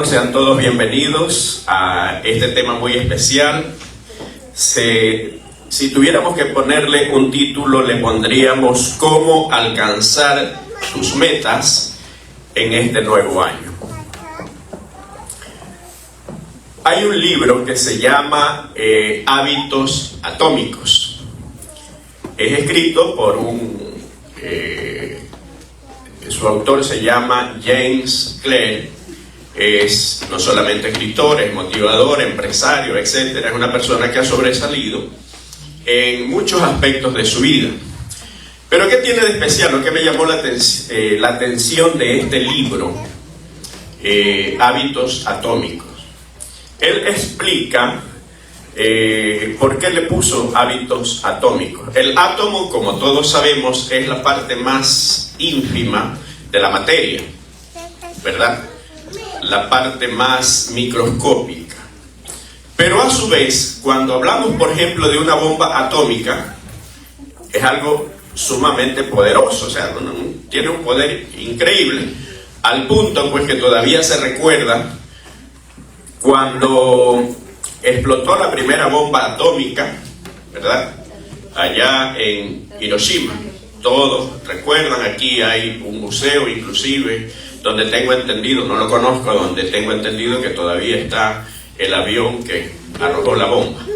Bueno, sean todos bienvenidos a este tema muy especial. Si tuviéramos que ponerle un título, le pondríamos ¿Cómo alcanzar tus metas en este nuevo año? Hay un libro que se llama Hábitos Atómicos. Es escrito por su autor se llama James Clear. Es no solamente escritor, es motivador, empresario, etcétera. Es una persona que ha sobresalido en muchos aspectos de su vida. Pero ¿qué tiene de especial? Lo que me llamó la atención de este libro, Hábitos Atómicos. Él explica por qué le puso hábitos atómicos. El átomo, como todos sabemos, es la parte más ínfima de la materia, ¿verdad? La parte más microscópica. Pero a su vez, cuando hablamos, por ejemplo, de una bomba atómica, es algo sumamente poderoso, o sea, tiene un poder increíble, al punto pues que todavía se recuerda cuando explotó la primera bomba atómica, ¿verdad? Allá en Hiroshima. Todos recuerdan, aquí hay un museo inclusive, donde tengo entendido, no lo conozco, donde tengo entendido que todavía está el avión que arrojó la bomba.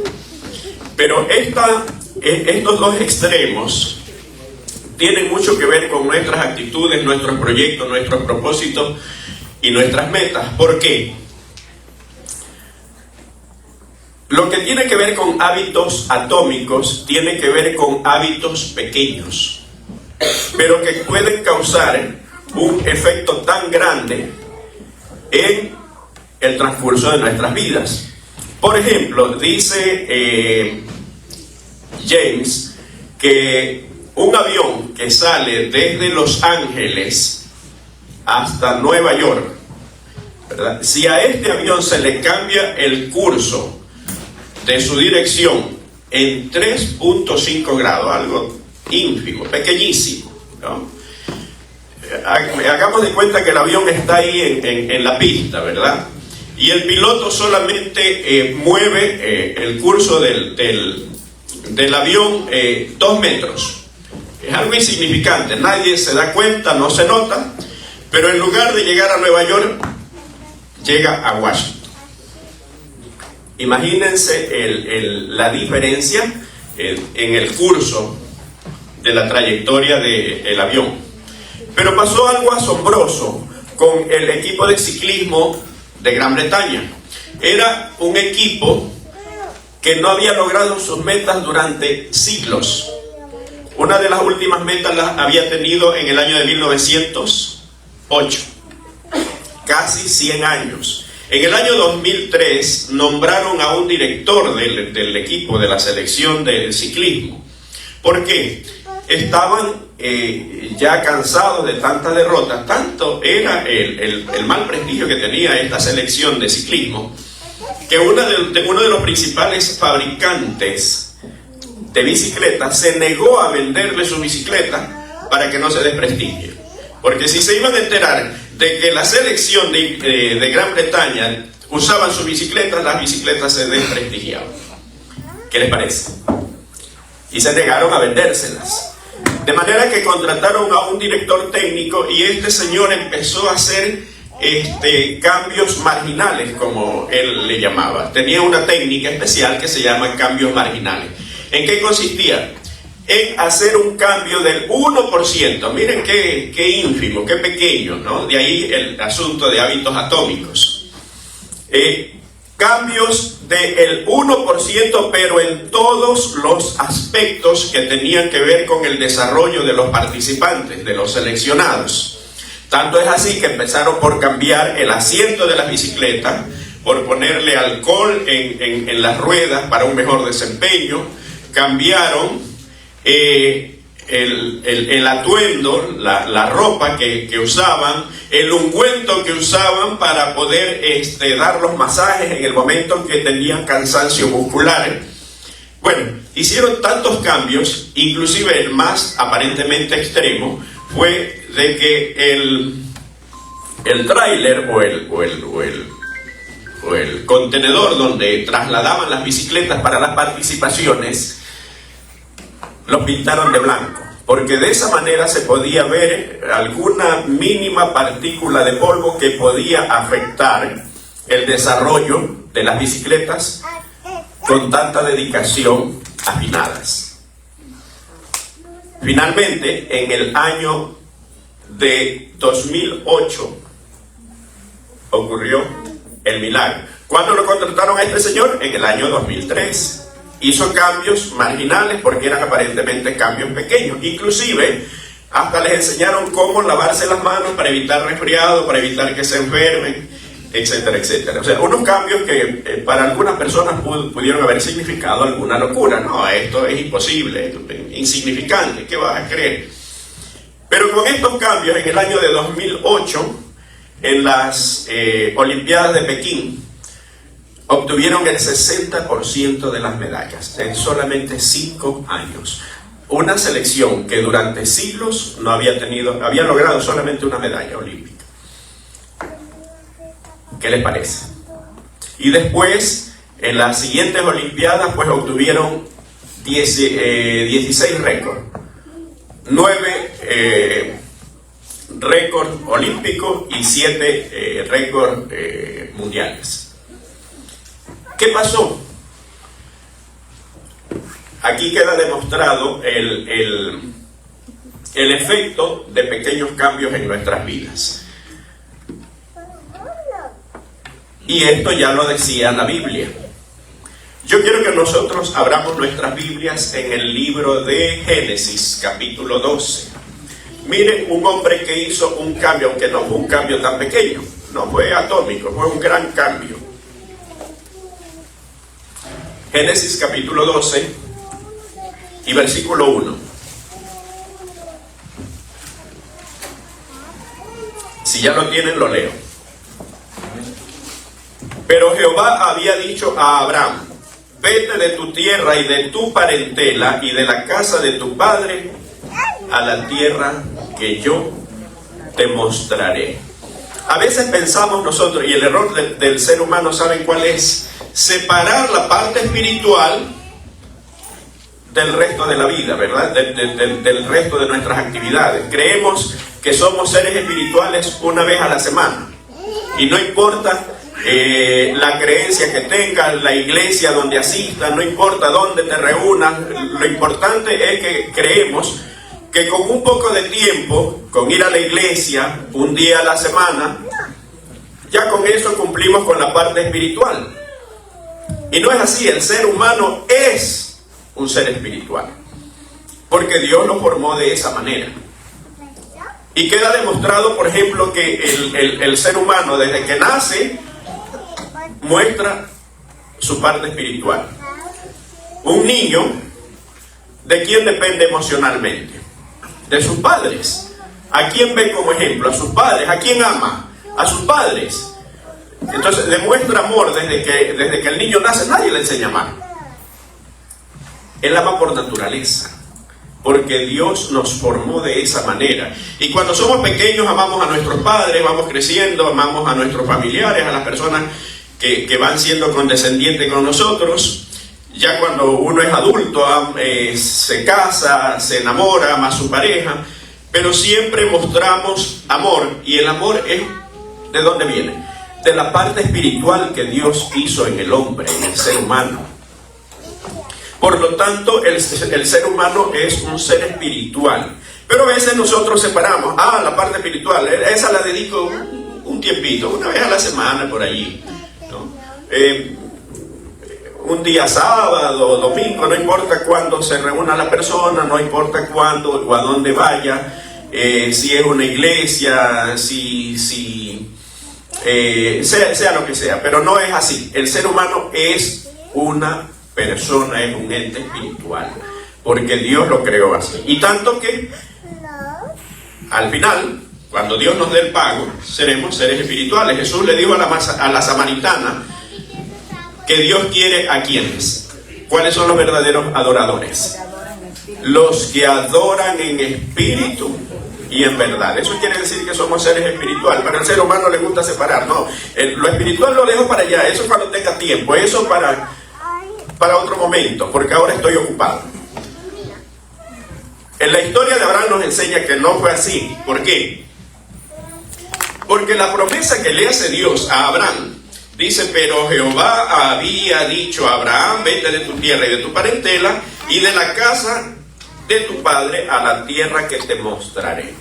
Pero estos dos extremos tienen mucho que ver con nuestras actitudes, nuestros proyectos, nuestros propósitos y nuestras metas. ¿Por qué? Lo que tiene que ver con hábitos atómicos tiene que ver con hábitos pequeños, pero que pueden causar un efecto tan grande en el transcurso de nuestras vidas. Por ejemplo, dice James que un avión que sale desde Los Ángeles hasta Nueva York, ¿verdad? Si a este avión se le cambia el curso de su dirección en 3.5 grados, algo ínfimo, pequeñísimo, ¿no? Hagamos de cuenta que el avión está ahí en la pista, ¿verdad? Y el piloto solamente mueve el curso del avión 2 metros. Es algo insignificante, nadie se da cuenta, no se nota, pero en lugar de llegar a Nueva York, llega a Washington. Imagínense la diferencia en el curso de la trayectoria del avión. Pero pasó algo asombroso con el equipo de ciclismo de Gran Bretaña. Era un equipo que no había logrado sus metas durante siglos. Una de las últimas metas las había tenido en el año de 1908, casi 100 años. En el año 2003 nombraron a un director del equipo de la selección de ciclismo. ¿Por qué? Estaban ya cansados de tantas derrotas, tanto era el mal prestigio que tenía esta selección de ciclismo, que uno de los principales fabricantes de bicicletas se negó a venderle su bicicleta para que no se desprestigie. Porque si se iban a enterar de que la selección de Gran Bretaña usaban sus bicicletas, las bicicletas se desprestigiaban. ¿Qué les parece? Y se negaron a vendérselas. De manera que contrataron a un director técnico y este señor empezó a hacer cambios marginales, como él le llamaba. Tenía una técnica especial que se llama cambios marginales. ¿En qué consistía? En hacer un cambio del 1%. Miren qué ínfimo, qué pequeño, ¿no? De ahí el asunto de hábitos atómicos. Cambios del 1%, pero en todos los aspectos que tenían que ver con el desarrollo de los participantes, de los seleccionados. Tanto es así que empezaron por cambiar el asiento de las bicicletas, por ponerle alcohol en las ruedas para un mejor desempeño. Cambiaron el atuendo, la ropa que usaban, el ungüento que usaban para poder dar los masajes en el momento en que tenían cansancio muscular. Bueno, hicieron tantos cambios, inclusive el más aparentemente extremo fue de que el tráiler o el o el contenedor donde trasladaban las bicicletas para las participaciones, los pintaron de blanco, porque de esa manera se podía ver alguna mínima partícula de polvo que podía afectar el desarrollo de las bicicletas con tanta dedicación afinadas. Finalmente, en el año de 2008 ocurrió el milagro. ¿Cuándo lo contrataron a este señor? En el año 2003. Hizo cambios marginales porque eran aparentemente cambios pequeños. Inclusive, hasta les enseñaron cómo lavarse las manos para evitar resfriado, para evitar que se enfermen, etcétera, etcétera. O sea, unos cambios que para algunas personas pudieron haber significado alguna locura. No, esto es imposible, esto es insignificante, ¿qué vas a creer? Pero con estos cambios, en el año de 2008, en las Olimpiadas de Pekín, obtuvieron el 60% de las medallas en solamente 5 años. Una selección que durante siglos no había logrado solamente una medalla olímpica. ¿Qué les parece? Y después, en las siguientes Olimpiadas, pues obtuvieron 16 récords. 9 récords olímpicos y 7 récords mundiales. ¿Qué pasó? Aquí queda demostrado el efecto de pequeños cambios en nuestras vidas. Y esto ya lo decía la Biblia. Yo quiero que nosotros abramos nuestras Biblias en el libro de Génesis, capítulo 12. Miren, un hombre que hizo un cambio, aunque no fue un cambio tan pequeño, no fue atómico, fue un gran cambio. Génesis capítulo 12 y versículo 1. Si ya lo tienen, lo leo. Pero Jehová había dicho a Abraham: vete de tu tierra y de tu parentela y de la casa de tu padre a la tierra que yo te mostraré. A veces pensamos nosotros, y el error del ser humano, ¿saben cuál es? Separar la parte espiritual del resto de la vida, ¿verdad? Del resto de nuestras actividades. Creemos que somos seres espirituales una vez a la semana. Y no importa la creencia que tengas, la iglesia donde asistas, no importa dónde te reúnas, lo importante es que creemos que con un poco de tiempo, con ir a la iglesia un día a la semana, ya con eso cumplimos con la parte espiritual. Y no es así. El ser humano es un ser espiritual, porque Dios lo formó de esa manera. Y queda demostrado, por ejemplo, que el ser humano desde que nace muestra su parte espiritual. Un niño, ¿de quién depende emocionalmente? De sus padres. ¿A quién ve como ejemplo? A sus padres. ¿A quién ama? A sus padres. Entonces demuestra amor desde que el niño nace. Nadie le enseña a amar. Él ama por naturaleza, porque Dios nos formó de esa manera. Y cuando somos pequeños amamos a nuestros padres, vamos creciendo, amamos a nuestros familiares, a las personas que van siendo condescendientes con nosotros. Ya cuando uno es adulto, se casa, se enamora, ama a su pareja, pero siempre mostramos amor. Y el amor es, ¿de dónde viene? De la parte espiritual que Dios hizo en el hombre, en el ser humano. Por lo tanto, el ser humano es un ser espiritual. Pero a veces nosotros separamos, la parte espiritual, esa la dedico un tiempito, una vez a la semana por allí, ¿no? Un día sábado, domingo, no importa cuándo se reúna la persona, no importa cuándo o a dónde vaya, si es una iglesia, sea lo que sea, pero no es así. El ser humano es una persona, es un ente espiritual, porque Dios lo creó así. Y tanto que al final, cuando Dios nos dé el pago, seremos seres espirituales. Jesús le dijo a la samaritana que Dios quiere a quienes. ¿Cuáles son los verdaderos adoradores? Los que adoran en espíritu y en verdad. Eso quiere decir que somos seres espirituales. Pero al ser humano le gusta separar. No, lo espiritual lo dejo para allá. Eso cuando tenga tiempo. Eso para otro momento, porque ahora estoy ocupado. En la historia de Abraham nos enseña que no fue así. ¿Por qué? Porque la promesa que le hace Dios a Abraham dice: pero Jehová había dicho a Abraham: vete de tu tierra y de tu parentela y de la casa de tu padre a la tierra que te mostraré.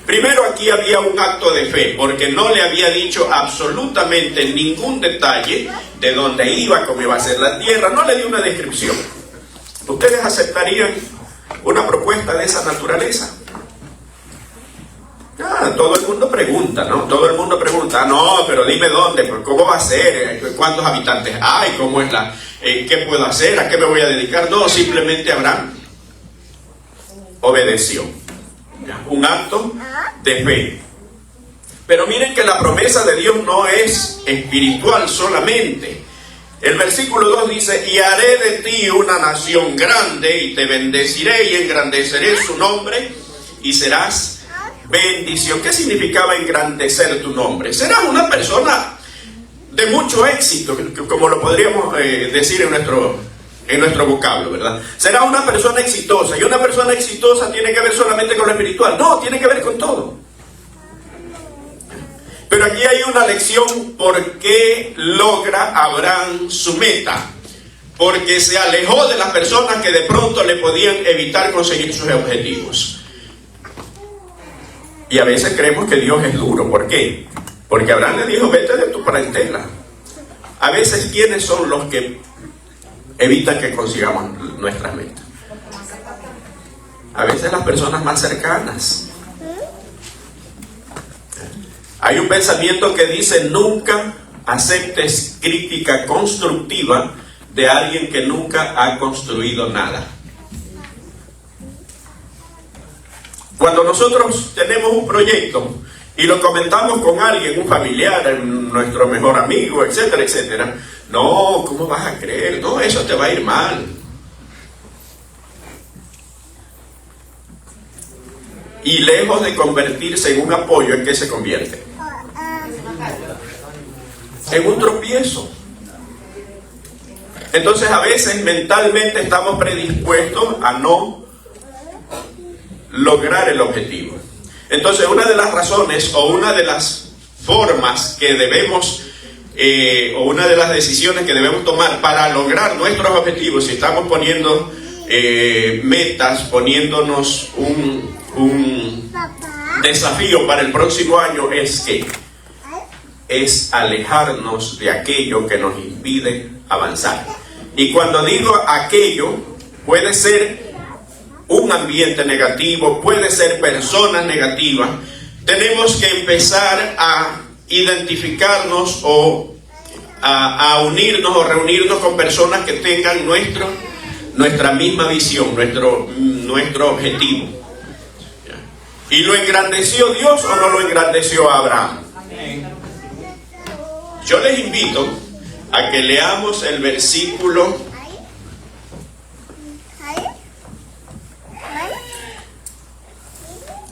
Primero, aquí había un acto de fe, porque no le había dicho absolutamente ningún detalle de dónde iba, cómo iba a ser la tierra, no le dio una descripción. ¿Ustedes aceptarían una propuesta de esa naturaleza? Todo el mundo pregunta, ¿no? Todo el mundo pregunta: no, pero dime dónde, ¿cómo va a ser? ¿Cuántos habitantes hay? ¿Cómo es qué puedo hacer? ¿A qué me voy a dedicar? No, simplemente Abraham obedeció. Un acto de fe. Pero miren que la promesa de Dios no es espiritual solamente. El versículo 2 dice: y haré de ti una nación grande, y te bendeciré y engrandeceré su nombre, y serás bendición. ¿Qué significaba engrandecer tu nombre? Serás una persona de mucho éxito, como lo podríamos decir en nuestro vocablo, ¿verdad? Será una persona exitosa. Y una persona exitosa tiene que ver solamente con lo espiritual. No, tiene que ver con todo. Pero aquí hay una lección: ¿por qué logra Abraham su meta? Porque se alejó de las personas que de pronto le podían evitar conseguir sus objetivos. Y a veces creemos que Dios es duro. ¿Por qué? Porque Abraham le dijo: vete de tu parentela. A veces, ¿quiénes son los que evitan que consigamos nuestras metas? A veces las personas más cercanas. Hay un pensamiento que dice: nunca aceptes crítica constructiva de alguien que nunca ha construido nada. Cuando nosotros tenemos un proyecto y lo comentamos con alguien, un familiar, nuestro mejor amigo, etcétera, etcétera: no, ¿cómo vas a creer? No, eso te va a ir mal. Y lejos de convertirse en un apoyo, ¿en qué se convierte? En un tropiezo. Entonces, a veces mentalmente estamos predispuestos a no lograr el objetivo. Entonces, una de las razones o una de las formas que debemos o una de las decisiones que debemos tomar para lograr nuestros objetivos, si estamos poniendo metas, poniéndonos un desafío para el próximo año, es alejarnos de aquello que nos impide avanzar. Y cuando digo aquello, puede ser un ambiente negativo, puede ser personas negativas. Tenemos que empezar a identificarnos o a unirnos o reunirnos con personas que tengan nuestra misma visión, nuestro objetivo. ¿Y lo engrandeció Dios o no lo engrandeció Abraham? Yo les invito a que leamos el versículo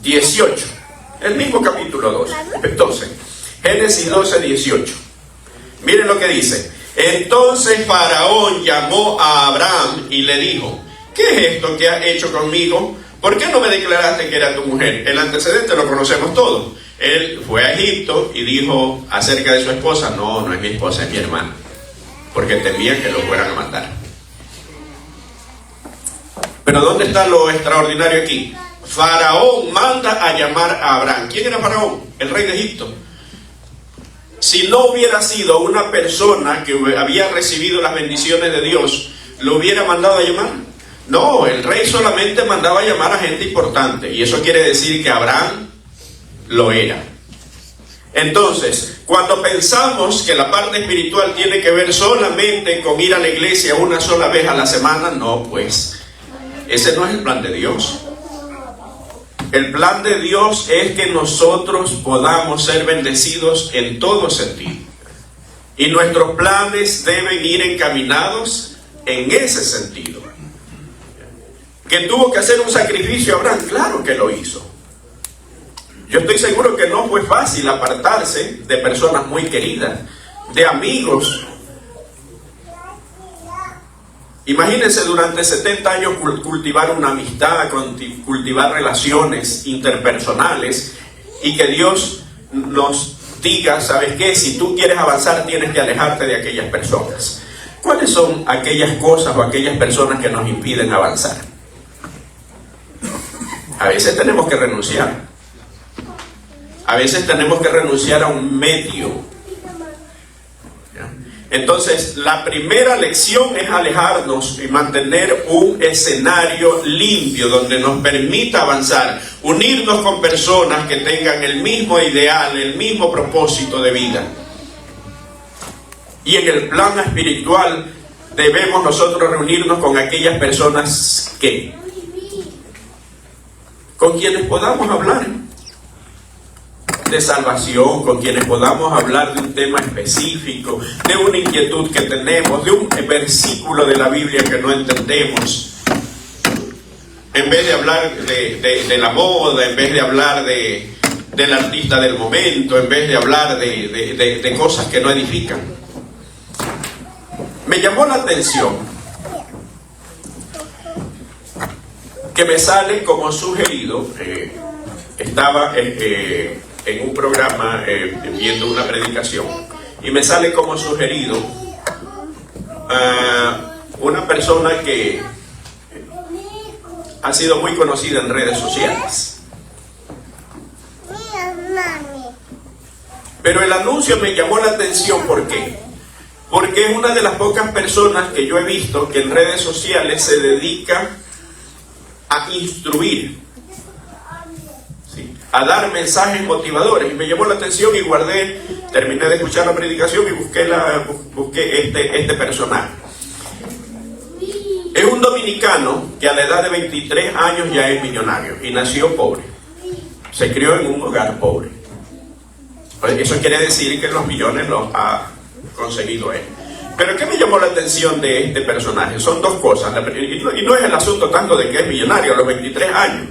18, el mismo capítulo 12, Génesis 12, 18. Miren lo que dice: entonces Faraón llamó a Abraham y le dijo: ¿qué es esto que has hecho conmigo? ¿Por qué no me declaraste que era tu mujer? El antecedente lo conocemos todos. Él fue a Egipto y dijo acerca de su esposa: no es mi esposa, es mi hermana, porque temía que lo fueran a matar. Pero ¿dónde está lo extraordinario aquí? Faraón manda a llamar a Abraham. ¿Quién era Faraón? El rey de Egipto. Si no hubiera sido una persona que había recibido las bendiciones de Dios, ¿lo hubiera mandado a llamar? No, el rey solamente mandaba a llamar a gente importante, y eso quiere decir que Abraham lo era. Entonces, cuando pensamos que la parte espiritual tiene que ver solamente con ir a la iglesia una sola vez a la semana, no, pues ese no es el plan de Dios. El plan de Dios es que nosotros podamos ser bendecidos en todo sentido, y nuestros planes deben ir encaminados en ese sentido. ¿Que tuvo que hacer un sacrificio Abraham? Claro que lo hizo. Yo estoy seguro que no fue fácil apartarse de personas muy queridas, de amigos. Imagínense durante 70 años cultivar una amistad, cultivar relaciones interpersonales, y que Dios nos diga, ¿sabes qué? Si tú quieres avanzar, tienes que alejarte de aquellas personas. ¿Cuáles son aquellas cosas o aquellas personas que nos impiden avanzar? A veces tenemos que renunciar. A veces tenemos que renunciar a un medio. ¿Ya? Entonces, la primera lección es alejarnos y mantener un escenario limpio donde nos permita avanzar, unirnos con personas que tengan el mismo ideal, el mismo propósito de vida. Y en el plano espiritual debemos nosotros reunirnos con aquellas personas con quienes podamos hablar de salvación, con quienes podamos hablar de un tema específico, de una inquietud que tenemos, de un versículo de la Biblia que no entendemos. En vez de hablar de la moda, en vez de hablar del artista del momento, en vez de hablar de cosas que no edifican. Me llamó la atención que me sale como sugerido, estaba en un programa viendo una predicación, y me sale como sugerido una persona que ha sido muy conocida en redes sociales. Pero el anuncio me llamó la atención, ¿por qué? Porque es una de las pocas personas que yo he visto que en redes sociales se dedica a instruir, ¿sí?, a dar mensajes motivadores. Y me llamó la atención y terminé de escuchar la predicación y busqué este personaje. Es un dominicano que a la edad de 23 años ya es millonario y nació pobre. Se crió en un hogar pobre. Eso quiere decir que los millones los ha conseguido él. Pero ¿qué me llamó la atención de este personaje? Son dos cosas. Y no es el asunto tanto de que es millonario a los 23 años.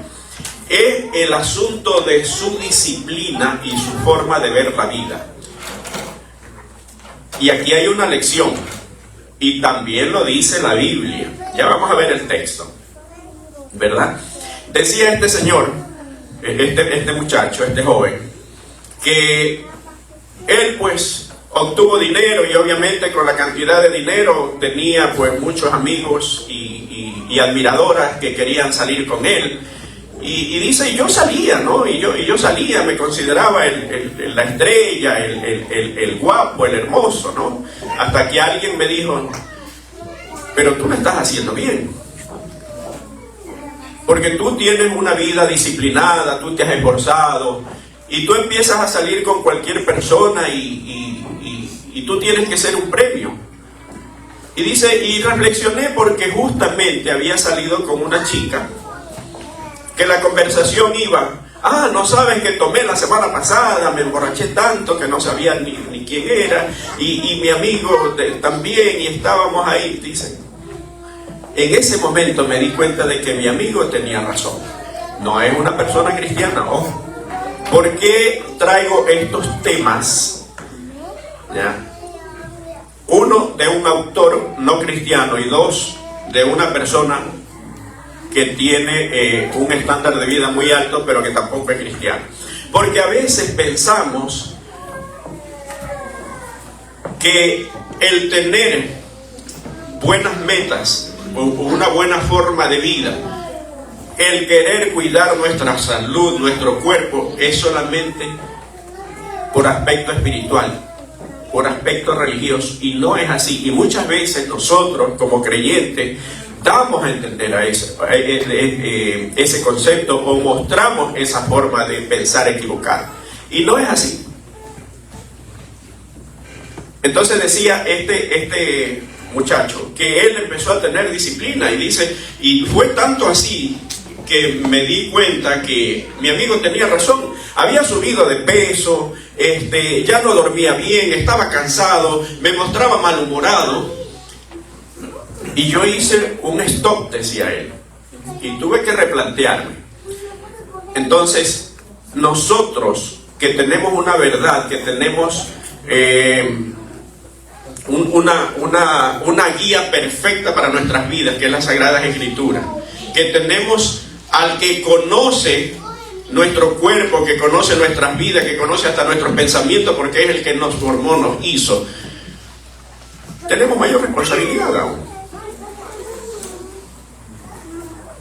Es el asunto de su disciplina y su forma de ver la vida. Y aquí hay una lección. Y también lo dice la Biblia. Ya vamos a ver el texto, ¿verdad? Decía este señor, este muchacho, este joven, que él pues obtuvo dinero, y obviamente con la cantidad de dinero tenía pues muchos amigos y admiradoras que querían salir con él. Y dice, yo salía, ¿no? Y yo salía, me consideraba la estrella, el guapo, el hermoso, ¿no? Hasta que alguien me dijo, pero tú lo estás haciendo bien. Porque tú tienes una vida disciplinada, tú te has esforzado, y tú empiezas a salir con cualquier persona y tú tienes que ser un premio. Y dice, y reflexioné porque justamente había salido con una chica que la conversación iba, no sabes que tomé la semana pasada, me emborraché tanto que no sabía ni quién era, y mi amigo también, y estábamos ahí. Dice, en ese momento me di cuenta de que mi amigo tenía razón. No es una persona cristiana, ojo. ¿Por qué traigo estos temas? ¿Ya? Uno, de un autor no cristiano, y dos, de una persona que tiene un estándar de vida muy alto, pero que tampoco es cristiano. Porque a veces pensamos que el tener buenas metas o una buena forma de vida, el querer cuidar nuestra salud, nuestro cuerpo, es solamente por aspecto espiritual, por aspecto religioso, y no es así. Y muchas veces nosotros como creyentes damos a entender a ese concepto, o mostramos esa forma de pensar equivocada, y no es así. Entonces decía este muchacho que él empezó a tener disciplina, y dice, y fue tanto así que me di cuenta que mi amigo tenía razón. Había subido de peso, ya no dormía bien, estaba cansado, me mostraba malhumorado. Y yo hice un stop, decía él, y tuve que replantearme. Entonces nosotros que tenemos una verdad, que tenemos una guía perfecta para nuestras vidas, que es las Sagradas Escrituras, que tenemos al que conoce nuestro cuerpo, que conoce nuestras vidas, que conoce hasta nuestros pensamientos, porque es el que nos formó, nos hizo, tenemos mayor responsabilidad aún.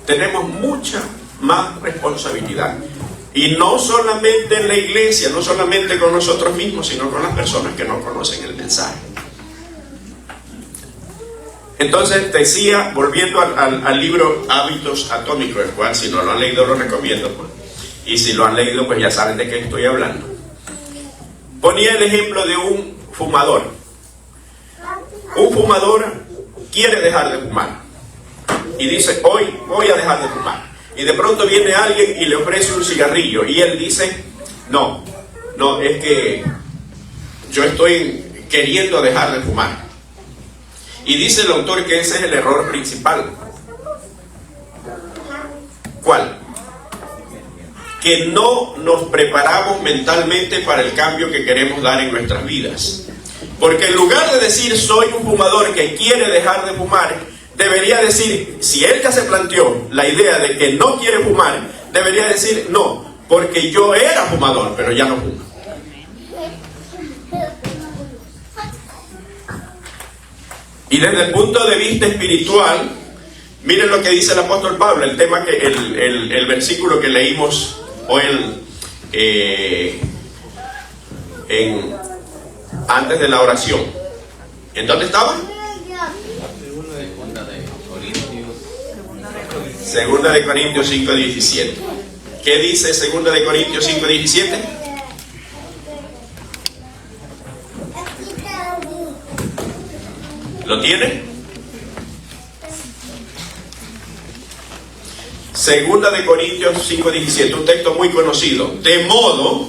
Tenemos mucha más responsabilidad. Y no solamente en la iglesia, no solamente con nosotros mismos, sino con las personas que no conocen el mensaje. Entonces decía, volviendo al libro Hábitos Atómicos, el cual si no lo han leído lo recomiendo, pues. Y si lo han leído, pues ya saben de qué estoy hablando. Ponía el ejemplo de un fumador. Un fumador quiere dejar de fumar y dice, hoy voy a dejar de fumar. Y de pronto viene alguien y le ofrece un cigarrillo y él dice, no, es que yo estoy queriendo dejar de fumar. Y dice el autor que ese es el error principal. ¿Cuál? Que no nos preparamos mentalmente para el cambio que queremos dar en nuestras vidas. Porque en lugar de decir soy un fumador que quiere dejar de fumar, debería decir, si él ya se planteó la idea de que no quiere fumar, debería decir, no, porque yo era fumador, pero ya no fumo. Y desde el punto de vista espiritual, miren lo que dice el apóstol Pablo, el tema que el versículo que leímos hoy antes de la oración. ¿En dónde estaba? Segunda de Corintios 5:17. ¿Qué dice Segunda de Corintios 5:17? ¿Lo tiene? Segunda de Corintios 5:17, un texto muy conocido. De modo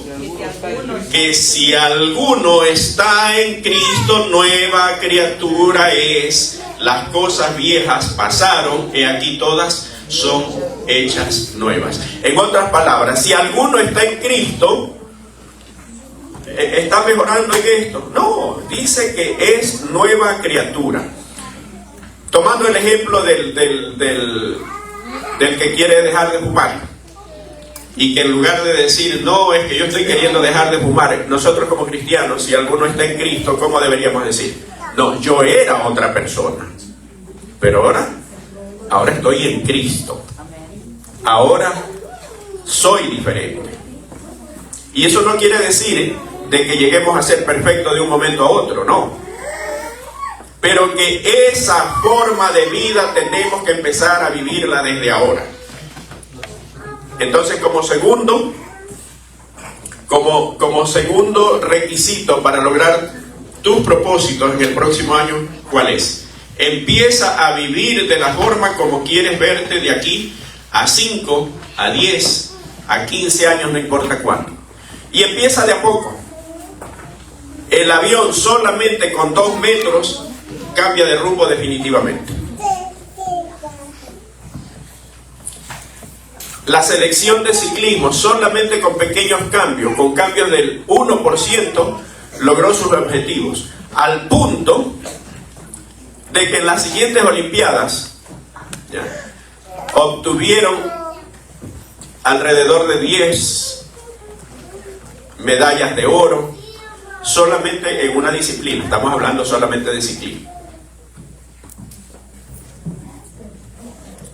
que si alguno está en Cristo, nueva criatura es. Las cosas viejas pasaron, y aquí todas son hechas nuevas. En otras palabras, si alguno está en Cristo, ¿está mejorando en esto? No, dice que es nueva criatura. Tomando el ejemplo del que quiere dejar de fumar, y que en lugar de decir, no, es que yo estoy queriendo dejar de fumar, nosotros como cristianos, si alguno está en Cristo, ¿cómo deberíamos decir? No, yo era otra persona, pero ahora estoy en Cristo. Ahora soy diferente. Y eso no quiere decir de que lleguemos a ser perfectos de un momento a otro, no. Pero que esa forma de vida tenemos que empezar a vivirla desde ahora. Entonces, como segundo requisito para lograr tus propósitos en el próximo año, ¿cuál es? Empieza a vivir de la forma como quieres verte de aquí a 5, a 10, a 15 años, no importa cuándo. Y empieza de a poco. El avión solamente con 2 metros cambia de rumbo definitivamente. La selección de ciclismo solamente con pequeños cambios, con cambios del 1%, logró sus objetivos, al punto de que en las siguientes Olimpiadas obtuvieron alrededor de 10 medallas de oro solamente en una disciplina. Estamos hablando solamente de ciclismo.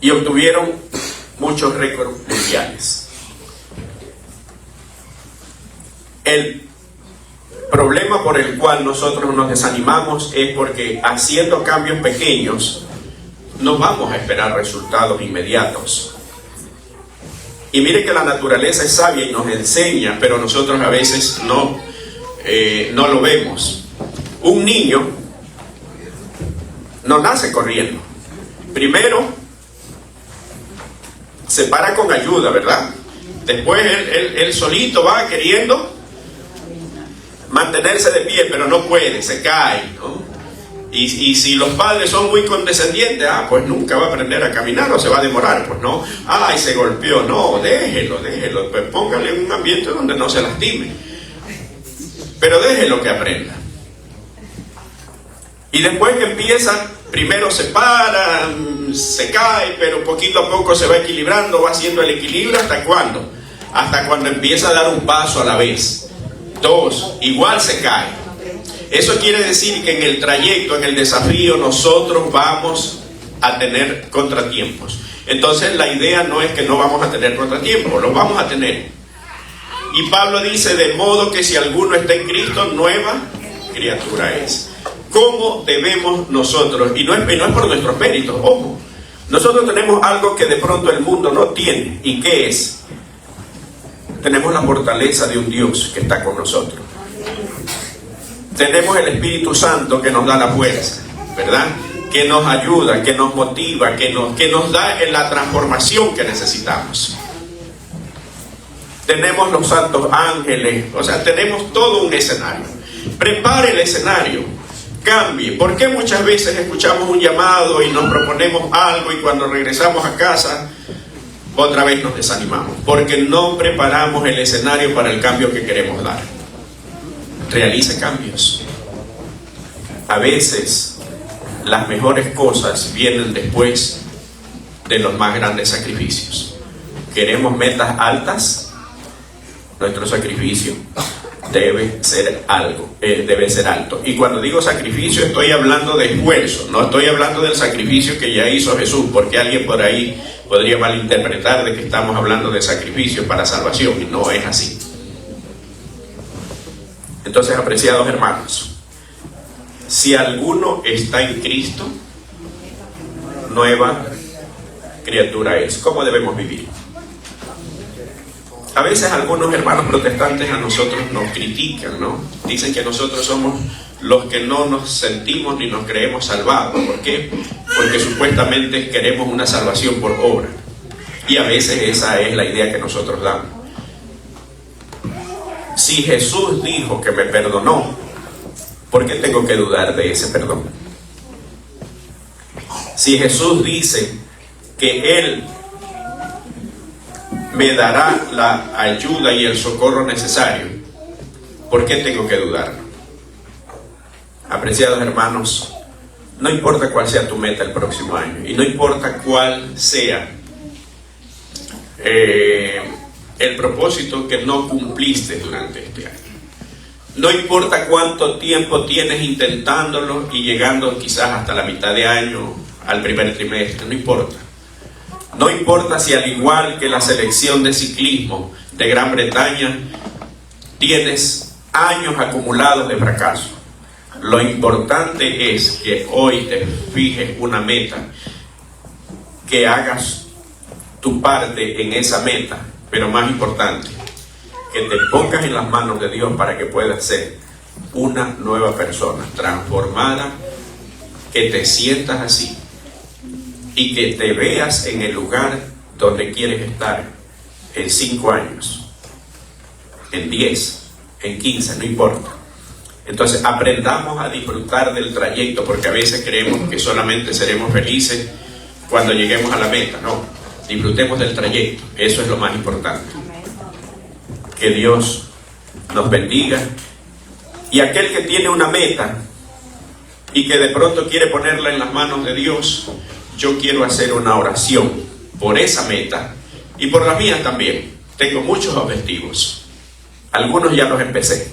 Y obtuvieron muchos récords mundiales. El problema por el cual nosotros nos desanimamos es porque haciendo cambios pequeños no vamos a esperar resultados inmediatos. Y mire que la naturaleza es sabia y nos enseña, pero nosotros a veces no lo vemos. Un niño no nace corriendo. Primero se para con ayuda, ¿verdad? Después él solito va queriendo mantenerse de pie, pero no puede, se cae, ¿no? Y si los padres son muy condescendientes, pues nunca va a aprender a caminar o se va a demorar, pues no. Y se golpeó, no, déjelo, pues póngale en un ambiente donde no se lastime. Pero déjelo que aprenda. Y después que empieza, primero se para, se cae, pero poquito a poco se va equilibrando, va haciendo el equilibrio. ¿Hasta cuándo? Hasta cuando empieza a dar un paso a la vez. 2, igual se cae. Eso quiere decir que en el trayecto, en el desafío, nosotros vamos a tener contratiempos. Entonces la idea no es que no vamos a tener contratiempos, los vamos a tener. Y Pablo dice, de modo que si alguno está en Cristo, nueva criatura es. ¿Cómo debemos nosotros? Y no es por nuestros méritos, ojo. Nosotros tenemos algo que de pronto el mundo no tiene. ¿Y qué es? Tenemos la fortaleza de un Dios que está con nosotros. Tenemos el Espíritu Santo que nos da la fuerza, ¿verdad? Que nos ayuda, que nos motiva, que nos da la transformación que necesitamos. Tenemos los santos ángeles, o sea, tenemos todo un escenario. Prepare el escenario, cambie. ¿Por qué muchas veces escuchamos un llamado y nos proponemos algo y cuando regresamos a casa otra vez nos desanimamos? Porque no preparamos el escenario para el cambio que queremos dar. Realice cambios. A veces las mejores cosas vienen después de los más grandes sacrificios. ¿Queremos metas altas? Nuestro sacrificio debe ser alto. Y cuando digo sacrificio, estoy hablando de esfuerzo, no estoy hablando del sacrificio que ya hizo Jesús, porque alguien por ahí podría malinterpretar de que estamos hablando de sacrificio para salvación, y no es así. Entonces, apreciados hermanos, si alguno está en Cristo, nueva criatura es. ¿Cómo debemos vivir? A veces algunos hermanos protestantes a nosotros nos critican, ¿no? Dicen que nosotros somos los que no nos sentimos ni nos creemos salvados. ¿Por qué? Porque supuestamente queremos una salvación por obra. Y a veces esa es la idea que nosotros damos. Si Jesús dijo que me perdonó, ¿por qué tengo que dudar de ese perdón? Si Jesús dice que Él me dará la ayuda y el socorro necesario, ¿por qué tengo que dudar? Apreciados hermanos, no importa cuál sea tu meta el próximo año, y no importa cuál sea el propósito que no cumpliste durante este año. No importa cuánto tiempo tienes intentándolo y llegando quizás hasta la mitad de año, al primer trimestre, no importa. No importa si al igual que la selección de ciclismo de Gran Bretaña tienes años acumulados de fracaso. Lo importante es que hoy te fijes una meta, que hagas tu parte en esa meta, pero más importante, que te pongas en las manos de Dios para que puedas ser una nueva persona, transformada, que te sientas así y que te veas en el lugar donde quieres estar en 5 años, en 10, en 15, no importa. Entonces aprendamos a disfrutar del trayecto, porque a veces creemos que solamente seremos felices cuando lleguemos a la meta. No, disfrutemos del trayecto, eso es lo más importante. Que Dios nos bendiga. Y aquel que tiene una meta y que de pronto quiere ponerla en las manos de Dios, yo quiero hacer una oración por esa meta y por las mías también. Tengo muchos objetivos. Algunos ya los empecé.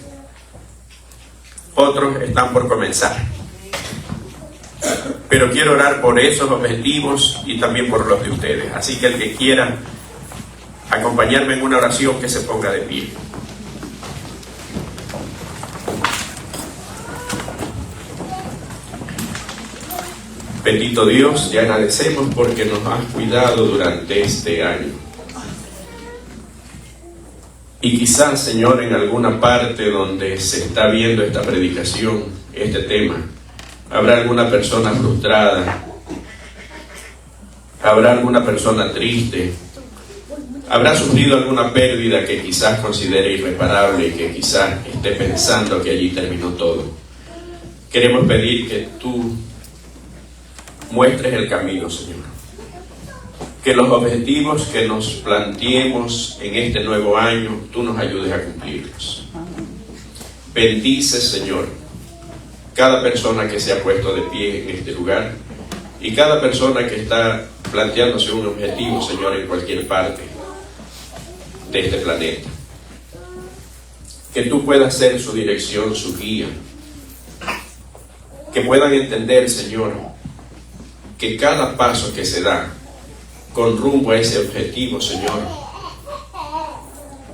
Otros están por comenzar. Pero quiero orar por esos objetivos y también por los de ustedes. Así que el que quiera acompañarme en una oración, que se ponga de pie. Bendito Dios, te agradecemos porque nos has cuidado durante este año. Y quizás, Señor, en alguna parte donde se está viendo esta predicación, este tema, habrá alguna persona frustrada, habrá alguna persona triste, habrá sufrido alguna pérdida que quizás considere irreparable y que quizás esté pensando que allí terminó todo. Queremos pedir que tú muestres el camino, Señor. Que los objetivos que nos planteemos en este nuevo año, tú nos ayudes a cumplirlos. Bendice, Señor, cada persona que se ha puesto de pie en este lugar y cada persona que está planteándose un objetivo, Señor, en cualquier parte de este planeta. Que tú puedas ser su dirección, su guía. Que puedan entender, Señor, que cada paso que se da con rumbo a ese objetivo, Señor,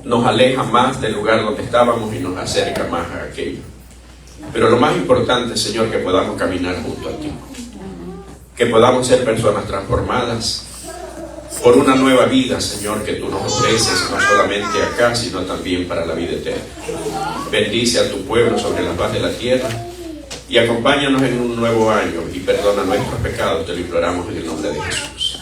nos aleja más del lugar donde estábamos y nos acerca más a aquello. Pero lo más importante, Señor, que podamos caminar junto a ti. Que podamos ser personas transformadas por una nueva vida, Señor, que tú nos ofreces, no solamente acá, sino también para la vida eterna. Bendice a tu pueblo sobre la faz de la tierra y acompáñanos en un nuevo año y perdona nuestros pecados, te lo imploramos en el nombre de Jesús.